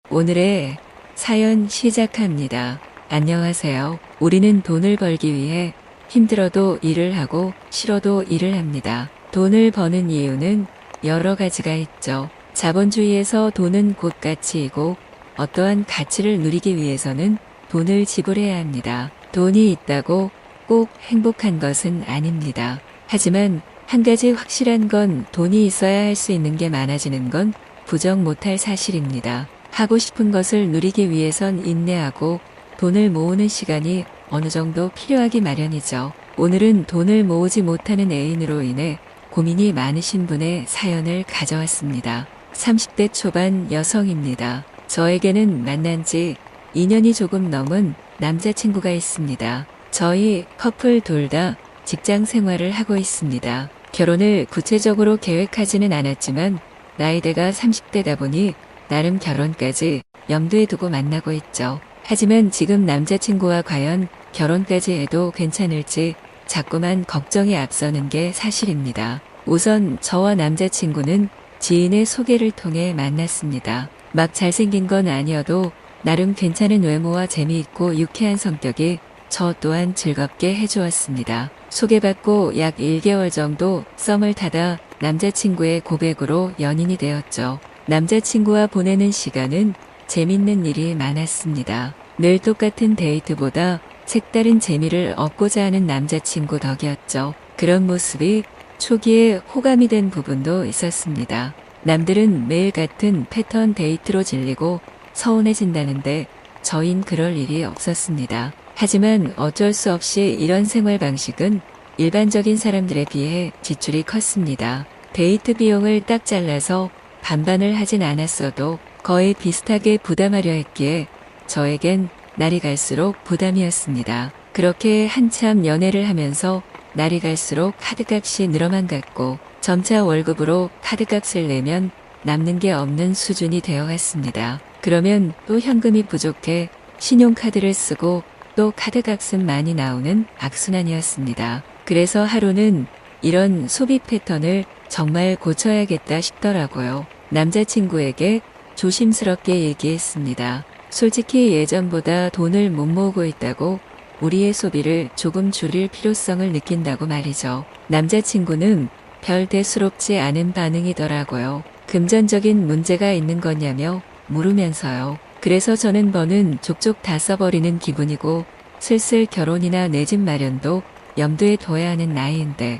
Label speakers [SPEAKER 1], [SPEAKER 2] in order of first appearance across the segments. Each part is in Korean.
[SPEAKER 1] 오늘의 사연 시작합니다. 안녕하세요. 우리는 돈을 벌기 위해 힘들어도 일을 하고 싫어도 일을 합니다. 돈을 버는 이유는 여러 가지가 있죠. 자본주의에서 돈은 곧 가치이고 어떠한 가치를 누리기 위해서는 돈을 지불해야 합니다. 돈이 있다고 꼭 행복한 것은 아닙니다. 하지만 한 가지 확실한 건 돈이 있어야 할 수 있는 게 많아지는 건 부정 못할 사실입니다. 하고 싶은 것을 누리기 위해선 인내하고 돈을 모으는 시간이 어느 정도 필요하기 마련이죠. 오늘은 돈을 모으지 못하는 애인으로 인해 고민이 많으신 분의 사연을 가져왔습니다. 30대 초반 여성입니다. 저에게는 만난 지 2년이 조금 넘은 남자친구가 있습니다. 저희 커플 둘 다 직장 생활을 하고 있습니다. 결혼을 구체적으로 계획하지는 않았지만 나이대가 30대다 보니 나름 결혼까지 염두에 두고 만나고 있죠. 하지만 지금 남자친구와 과연 결혼까지 해도 괜찮을지 자꾸만 걱정이 앞서는 게 사실입니다. 우선 저와 남자친구는 지인의 소개를 통해 만났습니다. 막 잘생긴 건 아니어도 나름 괜찮은 외모와 재미있고 유쾌한 성격이 저 또한 즐겁게 해주었습니다. 소개받고 약 1개월 정도 썸을 타다 남자친구의 고백으로 연인이 되었죠. 남자친구와 보내는 시간은 재밌는 일이 많았습니다. 늘 똑같은 데이트보다 색다른 재미를 얻고자 하는 남자친구 덕이었죠. 그런 모습이 초기에 호감이 된 부분도 있었습니다. 남들은 매일 같은 패턴 데이트로 질리고 서운해진다는데 저흰 그럴 일이 없었습니다. 하지만 어쩔 수 없이 이런 생활 방식은 일반적인 사람들에 비해 지출이 컸습니다. 데이트 비용을 딱 잘라서 반반을 하진 않았어도 거의 비슷하게 부담하려 했기에 저에겐 날이 갈수록 부담이었습니다. 그렇게 한참 연애를 하면서 날이 갈수록 카드값이 늘어만 갔고 점차 월급으로 카드값을 내면 남는 게 없는 수준이 되어갔습니다. 그러면 또 현금이 부족해 신용카드를 쓰고 또 카드값은 많이 나오는 악순환이었습니다. 그래서 하루는 이런 소비 패턴을 정말 고쳐야겠다 싶더라고요. 남자친구에게 조심스럽게 얘기했습니다. 솔직히 예전보다 돈을 못 모으고 있다고 우리의 소비를 조금 줄일 필요성을 느낀다고 말이죠. 남자친구는 별 대수롭지 않은 반응이더라고요. 금전적인 문제가 있는 거냐며 물으면서요. 그래서 저는 버는 족족 다 써버리는 기분이고 슬슬 결혼이나 내 집 마련도 염두에 둬야 하는 나이인데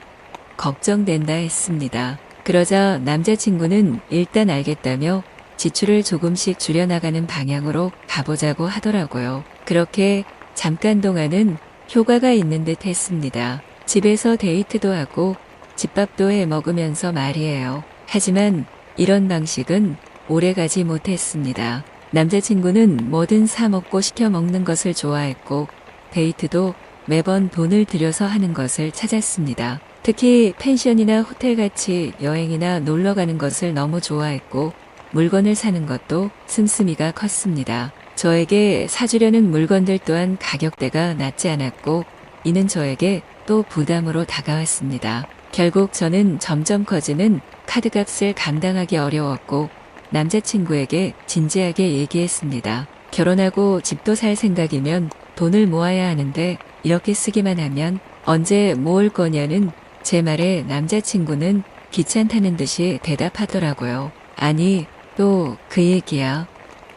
[SPEAKER 1] 걱정된다 했습니다. 그러자 남자친구는 일단 알겠다며 지출을 조금씩 줄여나가는 방향으로 가보자고 하더라고요. 그렇게 잠깐 동안은 효과가 있는 듯 했습니다. 집에서 데이트도 하고 집밥도 해 먹으면서 말이에요. 하지만 이런 방식은 오래가지 못했습니다. 남자친구는 뭐든 사 먹고 시켜 먹는 것을 좋아했고 데이트도 매번 돈을 들여서 하는 것을 찾았습니다. 특히 펜션이나 호텔같이 여행이나 놀러 가는 것을 너무 좋아했고 물건을 사는 것도 씀씀이가 컸습니다. 저에게 사주려는 물건들 또한 가격대가 낮지 않았고 이는 저에게 또 부담으로 다가왔습니다. 결국 저는 점점 커지는 카드값을 감당하기 어려웠고 남자친구에게 진지하게 얘기했습니다. 결혼하고 집도 살 생각이면 돈을 모아야 하는데 이렇게 쓰기만 하면 언제 모을 거냐는 제 말에 남자친구는 귀찮다는 듯이 대답하더라고요. 아니, 또 그 얘기야.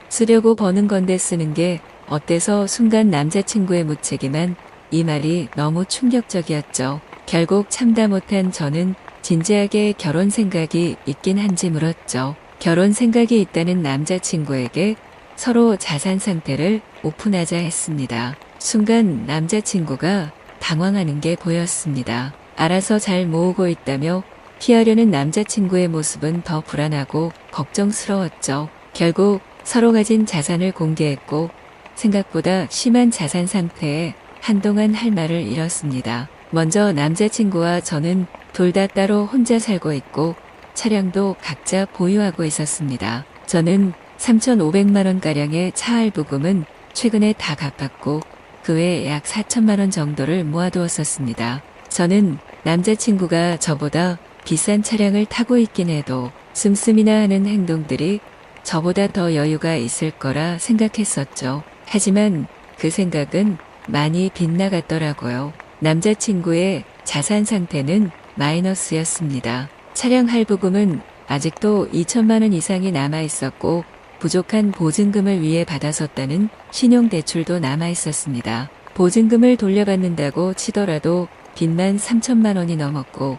[SPEAKER 1] 쓰려고 버는 건데 쓰는 게 어때서 순간 남자친구의 무책임한 이 말이 너무 충격적이었죠. 결국 참다 못한 저는 진지하게 결혼 생각이 있긴 한지 물었죠. 결혼 생각이 있다는 남자친구에게 서로 자산 상태를 오픈하자 했습니다. 순간 남자친구가 당황하는 게 보였습니다. 알아서 잘 모으고 있다며 피하려는 남자친구의 모습은 더 불안하고 걱정스러웠죠. 결국 서로 가진 자산을 공개했고 생각보다 심한 자산 상태에 한동안 할 말을 잃었습니다. 먼저 남자친구와 저는 둘 다 따로 혼자 살고 있고 차량도 각자 보유하고 있었습니다. 저는 3,500만 원가량의 차 할부금은 최근에 다 갚았고 그 외 약 4천만 원 정도를 모아두었었습니다. 저는 남자친구가 저보다 비싼 차량을 타고 있긴 해도 씀씀이나 하는 행동들이 저보다 더 여유가 있을 거라 생각했었죠. 하지만 그 생각은 많이 빗나갔더라고요. 남자친구의 자산 상태는 마이너스였습니다. 차량 할부금은 아직도 2천만 원 이상이 남아 있었고 부족한 보증금을 위해 받았었다는 신용대출도 남아 있었습니다. 보증금을 돌려받는다고 치더라도 빚만 3천만 원이 넘었고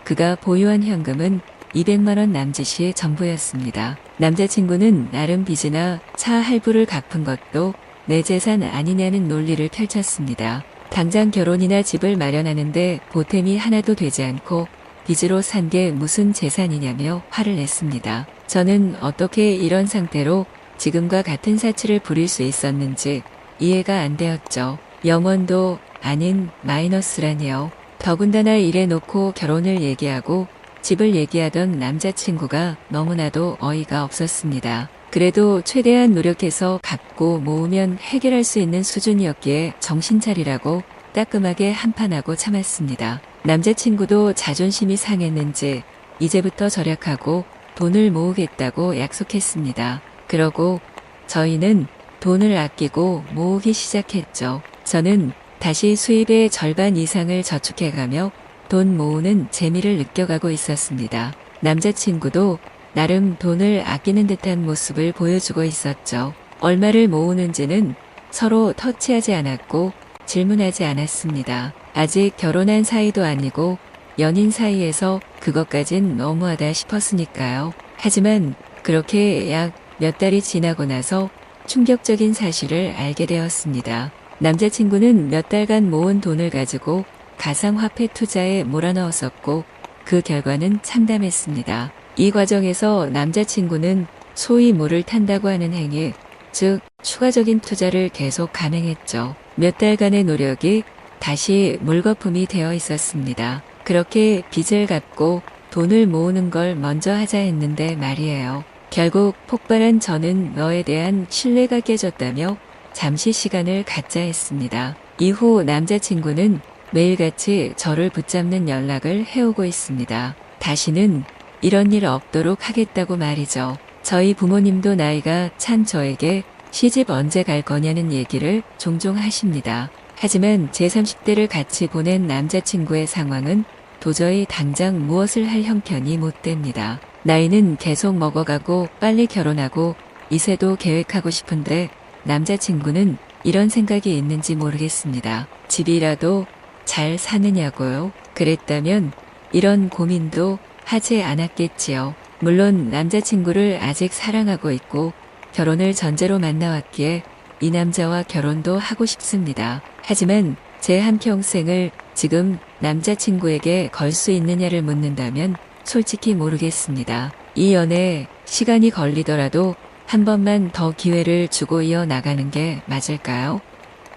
[SPEAKER 1] 그가 보유한 현금은 200만 원 남짓이 전부였습니다. 남자친구는 나름 빚이나 차 할부를 갚은 것도 내 재산 아니냐는 논리를 펼쳤습니다. 당장 결혼이나 집을 마련하는데 보탬이 하나도 되지 않고 빚으로 산 게 무슨 재산이냐며 화를 냈습니다. 저는 어떻게 이런 상태로 지금과 같은 사치를 부릴 수 있었는지 이해가 안 되었죠. 0원도 아닌 마이너스라니요. 더군다나 이래 놓고 결혼을 얘기하고 집을 얘기하던 남자친구가 너무나도 어이가 없었습니다. 그래도 최대한 노력해서 갚고 모으면 해결할 수 있는 수준이었기에 정신 차리라고 따끔하게 한판하고 참았습니다. 남자친구도 자존심이 상했는지 이제부터 절약하고 돈을 모으겠다고 약속했습니다. 그러고 저희는 돈을 아끼고 모으기 시작했죠. 저는 다시 수입의 절반 이상을 저축해가며 돈 모으는 재미를 느껴가고 있었습니다. 남자친구도 나름 돈을 아끼는 듯한 모습을 보여주고 있었죠. 얼마를 모으는지는 서로 터치하지 않았고 질문하지 않았습니다. 아직 결혼한 사이도 아니고 연인 사이에서 그것까진 너무하다 싶었으니까요. 하지만 그렇게 약 몇 달이 지나고 나서 충격적인 사실을 알게 되었습니다. 남자친구는 몇 달간 모은 돈을 가지고 가상화폐 투자에 몰아넣었었고 그 결과는 참담했습니다. 이 과정에서 남자친구는 소위 물을 탄다고 하는 행위, 즉 추가적인 투자를 계속 감행했죠. 몇 달간의 노력이 다시 물거품이 되어 있었습니다. 그렇게 빚을 갚고 돈을 모으는 걸 먼저 하자 했는데 말이에요. 결국 폭발한 저는 너에 대한 신뢰가 깨졌다며 잠시 시간을 갖자 했습니다. 이후 남자친구는 매일같이 저를 붙잡는 연락을 해오고 있습니다. 다시는 이런 일 없도록 하겠다고 말이죠. 저희 부모님도 나이가 찬 저에게 시집 언제 갈 거냐는 얘기를 종종 하십니다. 하지만 제 30대를 같이 보낸 남자친구의 상황은 도저히 당장 무엇을 할 형편이 못 됩니다. 나이는 계속 먹어가고 빨리 결혼하고 이세도 계획하고 싶은데 남자친구는 이런 생각이 있는지 모르겠습니다. 집이라도 잘 사느냐고요? 그랬다면 이런 고민도 하지 않았겠지요. 물론 남자친구를 아직 사랑하고 있고 결혼을 전제로 만나왔기에 이 남자와 결혼도 하고 싶습니다. 하지만 제 한평생을 지금 남자친구에게 걸 수 있느냐를 묻는다면 솔직히 모르겠습니다. 이 연애 시간이 걸리더라도 한 번만 더 기회를 주고 이어나가는 게 맞을까요?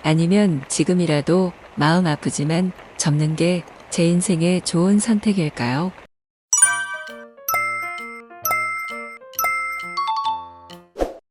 [SPEAKER 1] 아니면 지금이라도 마음 아프지만 접는 게 제 인생의 좋은 선택일까요?